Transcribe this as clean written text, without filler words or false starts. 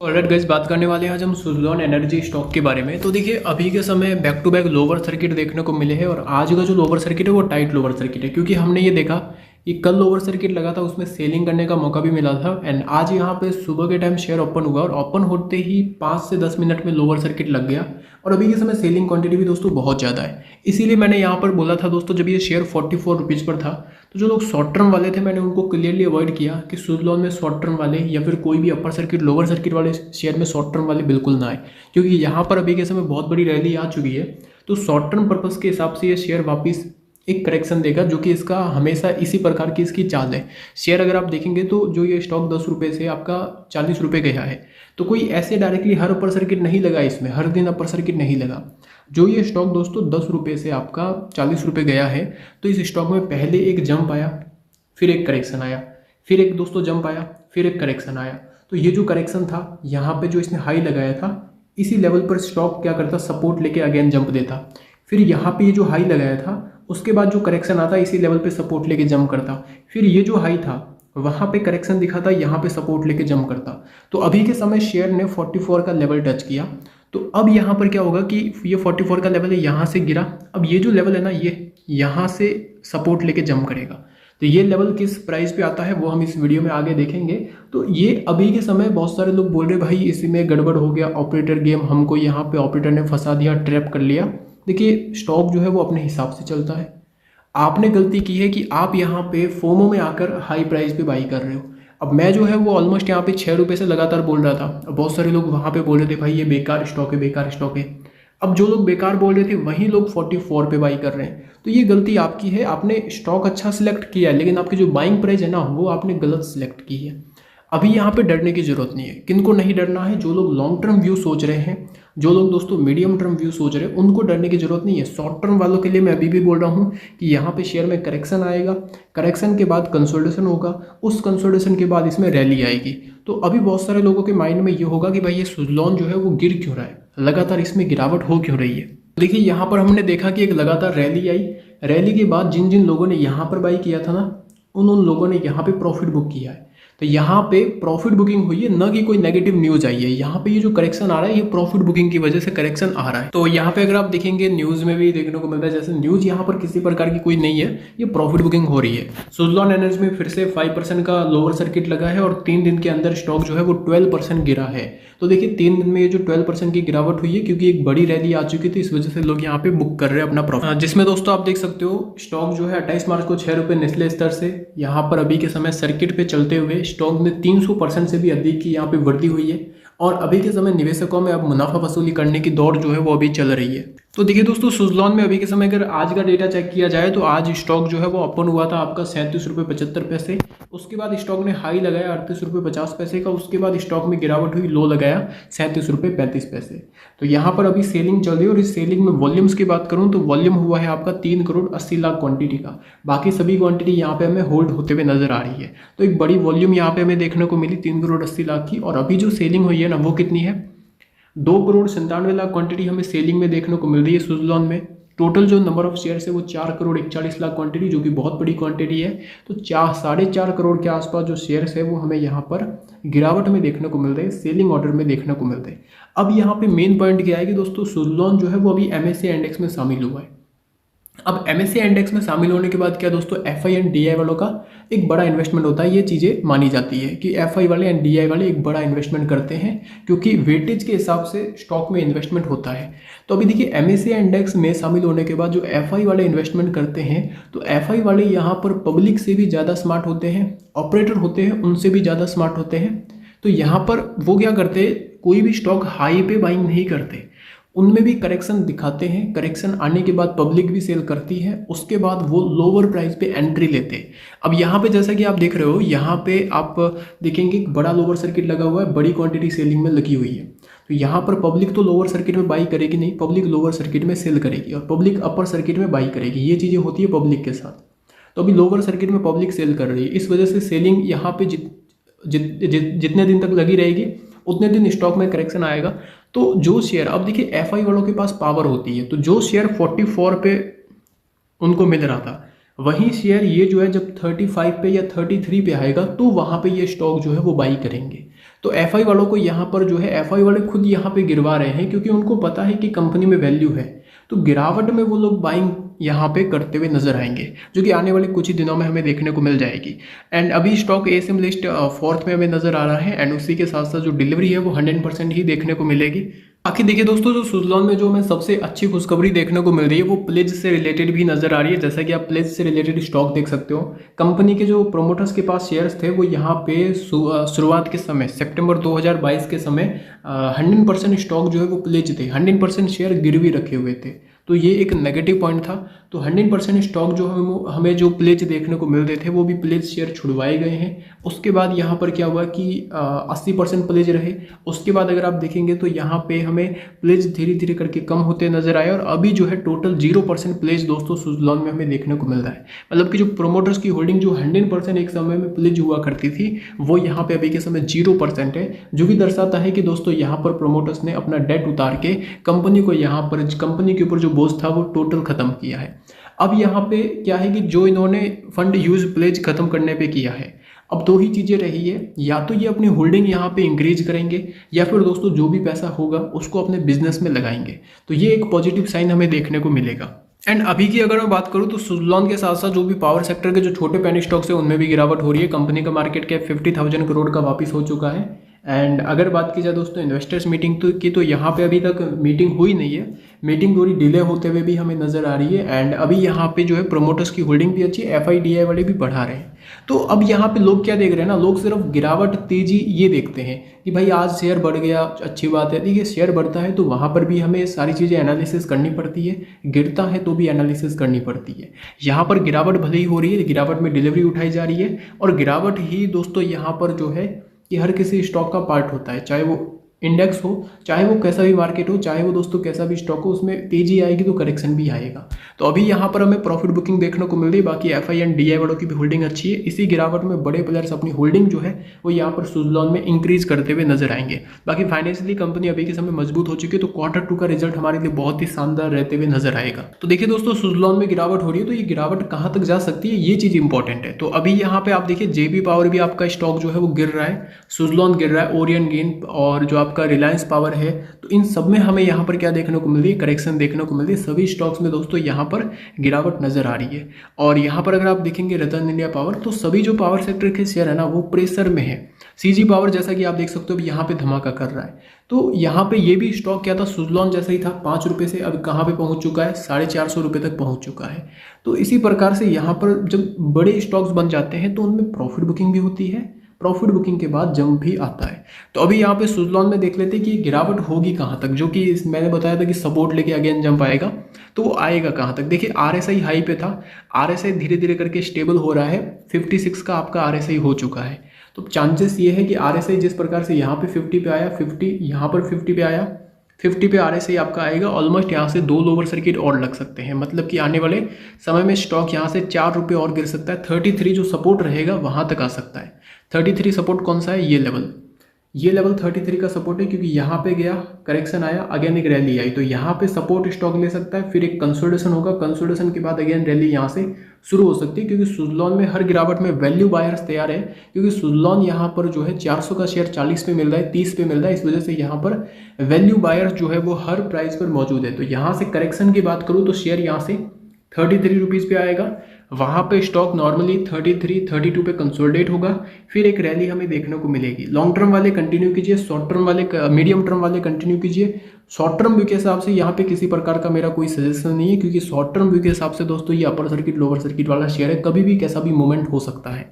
Alright guys, बात करने वाले हैं आज हम सुज़लॉन एनर्जी स्टॉक के बारे में। तो देखिए, अभी के समय back to back lower circuit देखने को मिले हैं और आज का जो लोअर सर्किट है वो टाइट लोअर सर्किट है, क्योंकि हमने ये देखा कि कल लोअर सर्किट लगा था, उसमें सेलिंग करने का मौका भी मिला था। एंड आज यहाँ पे सुबह के टाइम शेयर ओपन हुआ और ओपन होते ही 5 से 10 मिनट में लोअर सर्किट लग गया और अभी के समय सेलिंग क्वांटिटी भी दोस्तों बहुत ज़्यादा है। इसीलिए मैंने यहाँ पर बोला था दोस्तों, जब ये शेयर 44 रुपीज़ पर था तो जो लोग शॉर्ट टर्म वाले थे मैंने उनको क्लियरली अवॉइड किया कि सुज़लॉन में शॉर्ट टर्म वाले या फिर कोई भी अपर सर्किट लोअर सर्किट वाले शेयर में शॉर्ट टर्म वाले बिल्कुल ना आए, क्योंकि यहाँ पर अभी के समय बहुत बड़ी रैली आ चुकी है। तो शॉर्ट टर्म पर्पज़ के हिसाब से ये शेयर वापस एक करेक्शन देगा, जो कि इसका हमेशा इसी प्रकार की इसकी चाल है। शेयर अगर आप देखेंगे तो जो ये स्टॉक 10 रुपये से आपका 40 रुपये गया है, तो कोई ऐसे डायरेक्टली हर अपर सर्किट नहीं लगा, इसमें हर दिन अपर सर्किट नहीं लगा। जो ये स्टॉक दोस्तों 10 रुपये से आपका 40 रुपये गया है, तो इस स्टॉक में पहले एक जंप आया, फिर एक करेक्शन आया, फिर एक दोस्तों जंप आया, फिर एक करेक्शन आया। तो ये जो करेक्शन था, यहाँ पे जो इसने हाई लगाया था, इसी लेवल पर स्टॉक क्या करता, सपोर्ट लेके अगेन जंप देता। फिर यहाँ पे ये जो हाई लगाया था, उसके बाद जो करेक्शन आता, इसी लेवल पे सपोर्ट लेके जंप करता। फिर ये जो हाई था वहाँ पे करेक्शन दिखाता, यहाँ पे सपोर्ट लेके जंप करता। तो अभी के समय शेयर ने 44 का लेवल टच किया। तो अब यहाँ पर क्या होगा कि ये 44 का लेवल है, यहाँ से गिरा। अब ये जो लेवल है ना, ये यहाँ से सपोर्ट लेके जंप करेगा। तो ये लेवल किस प्राइस पे आता है वो हम इस वीडियो में आगे देखेंगे। तो ये अभी के समय बहुत सारे लोग बोल रहे भाई इसमें गड़बड़ हो गया, ऑपरेटर गेम, हमको यहाँ पे ऑपरेटर ने फंसा दिया, ट्रैप कर लिया। देखिए, स्टॉक जो है वो अपने हिसाब से चलता है। आपने गलती की है कि आप यहाँ पे फोमो में आकर हाई प्राइस पे बाई कर रहे हो। अब मैं जो है वो ऑलमोस्ट यहाँ पे 6 रुपये से लगातार बोल रहा था। अब बहुत सारे लोग वहाँ पे बोल रहे थे भाई ये बेकार स्टॉक है, बेकार स्टॉक है। अब जो लोग बेकार बोल रहे थे वही लोग 44 पे बाई कर रहे हैं। तो ये गलती आपकी है। आपने स्टॉक अच्छा सिलेक्ट किया है, लेकिन आपकी जो बाइंग प्राइस है ना, वो आपने गलत सिलेक्ट की है। अभी यहाँ पे डरने की जरूरत नहीं है। किनको नहीं डरना है? जो लोग लॉन्ग टर्म व्यू सोच रहे हैं, जो लोग दोस्तों मीडियम टर्म व्यू सोच रहे हैं, उनको डरने की जरूरत नहीं है। शॉर्ट टर्म वालों के लिए मैं अभी भी बोल रहा हूँ कि यहाँ पे शेयर में करेक्शन आएगा, करेक्शन के बाद कंसोलिडेशन होगा, उस कंसोलिडेशन के बाद इसमें रैली आएगी। तो अभी बहुत सारे लोगों के माइंड में ये होगा कि भाई ये सुज़लॉन जो है वो गिर क्यों रहा है, लगातार इसमें गिरावट हो क्यों रही है। देखिए, यहाँ पर हमने देखा कि एक लगातार रैली आई। रैली के बाद जिन जिन लोगों ने यहाँ पर बाई किया था ना, उन लोगों ने यहाँ पे प्रॉफिट बुक किया है। तो यहाँ पे प्रॉफिट बुकिंग हुई है, न कि कोई नेगेटिव न्यूज आई है। यहाँ पे ये जो करेक्शन आ रहा है, ये प्रॉफिट बुकिंग की वजह से करेक्शन आ रहा है। तो यहाँ पे अगर आप देखेंगे न्यूज में भी देखने को मिलता है, जैसे न्यूज यहाँ पर किसी प्रकार की कोई नहीं है, ये प्रॉफिट बुकिंग हो रही है। सुज़लॉन एनर्जी में फिर से 5% का लोअर सर्किट लगा है और 3 दिन के अंदर स्टॉक जो है वो 12% गिरा है। तो देखिए, 3 दिन में ये जो 12% की गिरावट हुई है, क्योंकि एक बड़ी रैली आ चुकी थी, इस वजह से लोग यहाँ पे बुक कर रहे हैं अपना प्रॉफिट। जिसमें दोस्तों आप देख सकते हो स्टॉक जो है 28 मार्च को 6 रुपये निचले स्तर से यहाँ पर अभी के समय सर्किट पे चलते हुए स्टॉक में 300% से भी अधिक की यहाँ पे वृद्धि हुई है। और अभी के समय निवेशकों में अब मुनाफा वसूली करने की दौड़ जो है वो अभी चल रही है। तो देखिए दोस्तों, सुज़लॉन में अभी के समय अगर आज का डेटा चेक किया जाए तो आज स्टॉक जो है वो ओपन हुआ था आपका 37 रुपये 75 पैसे। उसके बाद स्टॉक ने हाई लगाया 38 रुपये 50 पैसे का। उसके बाद स्टॉक में गिरावट हुई, लो लगाया 37 रुपये 35 पैसे। तो यहाँ पर अभी सेलिंग चल रही है और इस सेलिंग में वॉल्यूम्स की बात करूँ तो वॉल्यूम हुआ है आपका 3 करोड़ 80 लाख क्वांटिटी का। बाकी सभी क्वांटिटी यहाँ पे हमें होल्ड होते हुए नजर आ रही है। तो एक बड़ी वॉल्यूम यहाँ पे हमें देखने को मिली 3 करोड़ 80 लाख की। और अभी जो सेलिंग हुई है ना, वो कितनी है? 2 करोड़ 97 लाख क्वांटिटी हमें सेलिंग में देखने को मिल रही है सुज़लॉन में। टोटल जो नंबर ऑफ शेयर्स है वो 4 करोड़ 41 लाख क्वांटिटी, जो कि बहुत बड़ी क्वांटिटी है। तो 4.5 करोड़ के आसपास जो शेयर्स है वो हमें यहाँ पर गिरावट में देखने को मिल रहे हैं, सेलिंग ऑर्डर में देखने को मिल रहे हैं। अब यहाँ पे मेन पॉइंट क्या है कि दोस्तों, सुज़लॉन जो है वो अभी MSCI इंडेक्स में शामिल हुआ है। अब MSCI इंडेक्स में शामिल होने के बाद क्या दोस्तों, FI एंड DI वालों का एक बड़ा इन्वेस्टमेंट होता है। ये चीज़ें मानी जाती है कि FI वाले एंड DI वाले एक बड़ा इन्वेस्टमेंट करते हैं, क्योंकि वेटेज के हिसाब से स्टॉक में इन्वेस्टमेंट होता है। तो अभी देखिए, MSCI इंडेक्स में शामिल होने के बाद जो FI वाले इन्वेस्टमेंट करते हैं, तो FI वाले यहाँ पर पब्लिक से भी ज़्यादा स्मार्ट होते हैं, ऑपरेटर होते हैं उनसे भी ज़्यादा स्मार्ट होते हैं। तो यहाँ पर वो क्या करते हैं, कोई भी स्टॉक हाई पे बाइंग नहीं करते, उनमें भी करेक्शन दिखाते हैं। करेक्शन आने के बाद पब्लिक भी सेल करती है, उसके बाद वो लोअर प्राइस पे एंट्री लेते हैं। अब यहाँ पे जैसा कि आप देख रहे हो, यहाँ पे आप देखेंगे एक बड़ा लोअर सर्किट लगा हुआ है, बड़ी क्वांटिटी सेलिंग में लगी हुई है। तो यहाँ पर पब्लिक तो लोअर सर्किट में बाई करेगी नहीं, पब्लिक लोअर सर्किट में सेल करेगी और पब्लिक अपर सर्किट में बाई करेगी। ये चीज़ें होती है पब्लिक के साथ। तो अभी लोअर सर्किट में पब्लिक सेल कर रही है, इस वजह से सेलिंग यहाँ पे जितने दिन तक लगी रहेगी उतने दिन स्टॉक में करेक्शन आएगा। तो जो शेयर, अब देखिए FI वालों के पास पावर होती है, तो जो शेयर 44 पे उनको मिल रहा था, वही शेयर ये जो है जब 35 पे या 33 पे आएगा तो वहाँ पे ये स्टॉक जो है वो बाई करेंगे। तो एफआई वालों को यहाँ पर जो है एफआई वाले खुद यहाँ पे गिरवा रहे हैं क्योंकि उनको पता है कि कंपनी में वैल्यू है, तो गिरावट में वो लोग बाइंग यहाँ पे करते हुए नजर आएंगे, जो कि आने वाले कुछ ही दिनों में हमें देखने को मिल जाएगी। एंड अभी स्टॉक एएसएम लिस्ट 4th में हमें नजर आ रहा है एंड उसी के साथ साथ जो डिलीवरी है वो 100% ही देखने को मिलेगी। बाकी देखिए दोस्तों, जो सुज़लॉन में जो हमें सबसे अच्छी खुशखबरी देखने को मिल रही है वो प्लेज से रिलेटेड भी नजर आ रही है। जैसा कि आप प्लेज से रिलेटेड स्टॉक देख सकते हो, कंपनी के जो प्रोमोटर्स के पास शेयर्स थे वो यहाँ पे शुरुआत के समय सितंबर 2022 के समय 100% स्टॉक जो है वो प्लेज थे, 100% शेयर गिरवी रखे हुए थे। तो ये एक नेगेटिव पॉइंट था। तो 100% स्टॉक जो हमें जो प्लेज देखने को मिल रहे थे वो भी प्लेज शेयर छुड़वाए गए हैं। उसके बाद यहाँ पर क्या हुआ कि 80% प्लेज रहे। उसके बाद अगर आप देखेंगे तो यहाँ पे हमें प्लेज धीरे धीरे करके कम होते नजर आए और अभी जो है टोटल 0% प्लेज दोस्तों सुज़लॉन में हमें देखने को मिल रहा है। मतलब कि जो प्रोमोटर्स की होल्डिंग जो 100% एक समय में प्लेज हुआ करती थी वो यहाँ पे अभी के समय 0% है, जो कि दर्शाता है कि दोस्तों यहाँ पर प्रोमोटर्स ने अपना डेट उतार के कंपनी को यहाँ पर कंपनी के ऊपर जो बोझ था वो टोटल खत्म किया है। अब यहाँ पे क्या है कि जो इन्होंने फंड यूज प्लेज खत्म करने पे किया है, अब दो ही चीज़ें रही है, या तो ये अपनी होल्डिंग यहाँ पे इंक्रीज करेंगे या फिर दोस्तों जो भी पैसा होगा उसको अपने बिजनेस में लगाएंगे। तो ये एक पॉजिटिव साइन हमें देखने को मिलेगा। एंड अभी की अगर मैं बात करूँ तो सुज़लॉन के साथ साथ जो भी पावर सेक्टर के जो छोटे पेनी स्टॉक्स है उनमें भी गिरावट हो रही है। कंपनी का मार्केट कैप 50,000 करोड़ का वापस हो चुका है। एंड अगर बात की जाए दोस्तों इन्वेस्टर्स मीटिंग तो यहाँ पे अभी तक मीटिंग हुई नहीं है, मीटिंग थोड़ी डिले होते हुए भी हमें नज़र आ रही है। एंड अभी यहाँ पे जो है प्रोमोटर्स की होल्डिंग भी अच्छी है, एफआईडीआई वाले भी बढ़ा रहे हैं। तो अब यहाँ पे लोग क्या देख रहे हैं ना, लोग सिर्फ गिरावट तेजी ये देखते हैं कि भाई आज शेयर बढ़ गया, अच्छी बात है। देखिए शेयर बढ़ता है तो वहाँ पर भी हमें सारी चीज़ें एनालिसिस करनी पड़ती है, गिरता है तो भी एनालिसिस करनी पड़ती है। यहाँ पर गिरावट भले ही हो रही है, गिरावट में डिलीवरी उठाई जा रही है और गिरावट ही दोस्तों यहाँ पर जो है कि हर किसी स्टॉक का पार्ट होता है, चाहे वो इंडेक्स हो, चाहे वो कैसा भी मार्केट हो, चाहे वो दोस्तों कैसा भी स्टॉक हो, उसमें तेजी आएगी तो करेक्शन भी आएगा। तो अभी यहाँ पर हमें प्रॉफिट बुकिंग देखने को मिल रही है। बाकी एफआई एंड डीआई वालों की भी होल्डिंग अच्छी है। इसी गिरावट में बड़े प्लेयर्स अपनी होल्डिंग जो है वो यहाँ पर सुज़लॉन में इंक्रीज करते हुए नजर आएंगे। बाकी फाइनेंशियली कंपनी अभी के समय मजबूत हो चुकी है, तो Q2 का रिजल्ट हमारे लिए बहुत ही शानदार रहते हुए नजर आएगा। तो देखिए दोस्तों, सुज़लॉन में गिरावट हो रही है तो ये गिरावट कहाँ तक जा सकती है, ये चीज इंपॉर्टेंट है। तो अभी यहाँ पे आप देखिए जेबी पावर भी आपका स्टॉक जो है वो गिर रहा है, सुज़लॉन गिर रहा है, ओरियन गेन और जो आपका रिलायंस पावर है। तो इन सब में हमें यहाँ पर क्या देखने को मिल रही है, करेक्शन देखने को मिल रही है। सभी स्टॉक्स में दोस्तों यहाँ पर गिरावट नजर आ रही है। और यहाँ पर अगर आप देखेंगे रतन इंडिया पावर, तो सभी जो पावर सेक्टर के शेयर है ना वो प्रेशर में है। सीजी पावर जैसा कि आप देख सकते हो यहाँ पे धमाका कर रहा है। तो यहाँ पे ये भी स्टॉक क्या था, सुज़लॉन जैसा ही था, 5 रुपये से अब कहाँ पे पहुँच चुका है, 450 रुपये तक पहुँच चुका है। तो इसी प्रकार से यहाँ पर जब बड़े स्टॉक्स बन जाते हैं तो उनमें प्रॉफिट बुकिंग भी होती है, प्रॉफिट बुकिंग के बाद जंप भी आता है। तो अभी यहाँ पे सुज़लॉन में देख लेते हैं कि गिरावट होगी कहाँ तक, जो कि मैंने बताया था कि सपोर्ट लेके अगेन जंप आएगा, तो वो आएगा कहाँ तक। देखिए आरएसआई हाई पे था, आरएसआई धीरे धीरे करके स्टेबल हो रहा है, 56 का आपका आरएसआई हो चुका है। तो चांसेस ये है कि आरएसआई जिस प्रकार से यहाँ पे 50 पे आया, 50 यहाँ पर 50 पे आया, 50 पे आरएसआई आपका आएगा, ऑलमोस्ट यहाँ से 2 लोअर सर्किट और लग सकते हैं। मतलब कि आने वाले समय में स्टॉक यहाँ से 4 रुपये और गिर सकता है। 33 जो सपोर्ट रहेगा वहाँ तक आ सकता है। 33 सपोर्ट कौन सा है, ये लेवल 33 का सपोर्ट है, क्योंकि यहाँ पे गया, करेक्शन आया, अगेन एक रैली आई, तो यहाँ पे सपोर्ट स्टॉक ले सकता है। फिर एक कंसोलिडेशन होगा, कंसोलिडेशन के बाद अगेन रैली यहाँ से शुरू हो सकती है, क्योंकि सुज़लॉन में हर गिरावट में वैल्यू बायर्स तैयार है। क्योंकि सुज़लॉन यहाँ पर जो है 400 का शेयर 40 पे मिल रहा है, 30 पे मिल रहा है, इस वजह से यहाँ पर वैल्यू बायर्स जो है वो हर प्राइस पर मौजूद है। तो यहाँ से करेक्शन की बात करूँ तो शेयर यहाँ से 33 रुपीज़ पे आएगा, वहाँ पे स्टॉक नॉर्मली 33, 32 पे कंसोलिडेट होगा, फिर एक रैली हमें देखने को मिलेगी। लॉन्ग टर्म वाले कंटिन्यू कीजिए, शॉर्ट टर्म वाले मीडियम टर्म वाले कंटिन्यू कीजिए। शॉर्ट टर्म व्यू के हिसाब से यहाँ पे किसी प्रकार का मेरा कोई सजेशन नहीं है, क्योंकि शॉर्ट टर्म व्यू के हिसाब से दोस्तों ये अपर सर्किट लोअर सर्किट वाला शेयर है, कभी भी कैसा भी मूवमेंट हो सकता है।